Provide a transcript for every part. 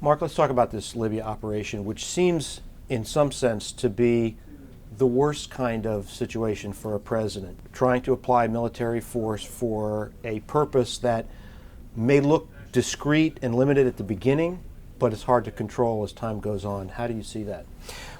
Mark, let's talk about this Libya operation, which seems, in some sense, to be the worst kind of situation for a president, trying to apply military force for a purpose that may look discreet and limited at the beginning, but it's hard to control as time goes on. How do you see that?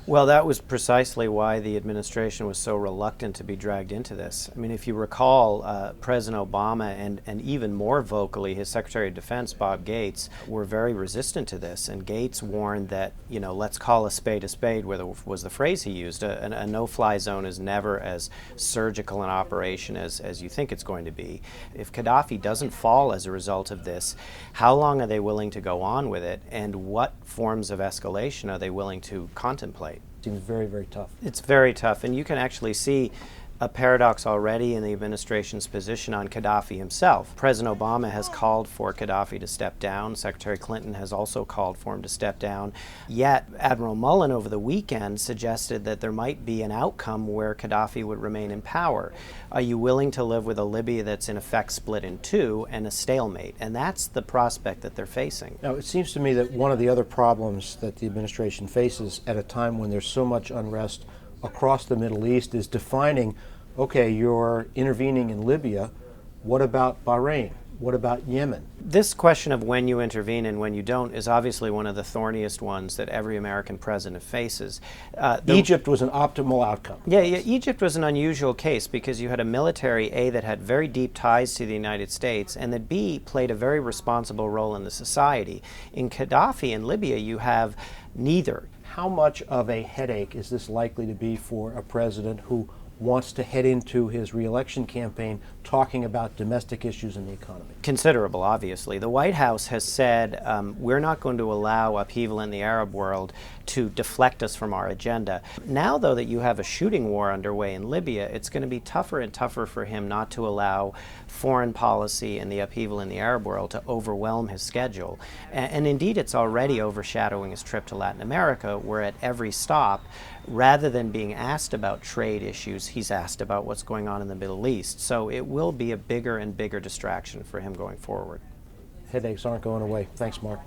Well, that was precisely why the administration was so reluctant to be dragged into this. I mean, if you recall, President Obama and even more vocally his Secretary of Defense, Bob Gates, were very resistant to this. And Gates warned that, let's call a spade, was the phrase he used. A no-fly zone is never as surgical an operation as you think it's going to be. If Gaddafi doesn't fall as a result of this, how long are they willing to go on with it? And what forms of escalation are they willing to contemplate? Seems very, very tough. It's very tough, and you can actually see a paradox already in the administration's position on Gaddafi himself. President Obama has called for Gaddafi to step down. Secretary Clinton has also called for him to step down. Yet Admiral Mullen over the weekend suggested that there might be an outcome where Gaddafi would remain in power. Are you willing to live with a Libya that's in effect split in two and a stalemate? And that's the prospect that they're facing. Now, it seems to me that one of the other problems that the administration faces at a time when there's so much unrest across the Middle East is defining, okay, you're intervening in Libya, what about Bahrain? What about Yemen? This question of when you intervene and when you don't is obviously one of the thorniest ones that every American president faces. Egypt was an optimal outcome. Yeah, Egypt was an unusual case because you had a military, A, that had very deep ties to the United States, and that B, played a very responsible role in the society. In Gaddafi and Libya, you have neither. How much of a headache is this likely to be for a president who wants to head into his re-election campaign talking about domestic issues in the economy? Considerable, obviously. The White House has said we're not going to allow upheaval in the Arab world to deflect us from our agenda. Now, though, that you have a shooting war underway in Libya, it's going to be tougher and tougher for him not to allow foreign policy and the upheaval in the Arab world to overwhelm his schedule. And indeed, it's already overshadowing his trip to Latin America, where at every stop, rather than being asked about trade issues, he's asked about what's going on in the Middle East. So it will be a bigger and bigger distraction for him going forward. Headaches aren't going away. Thanks, Mark.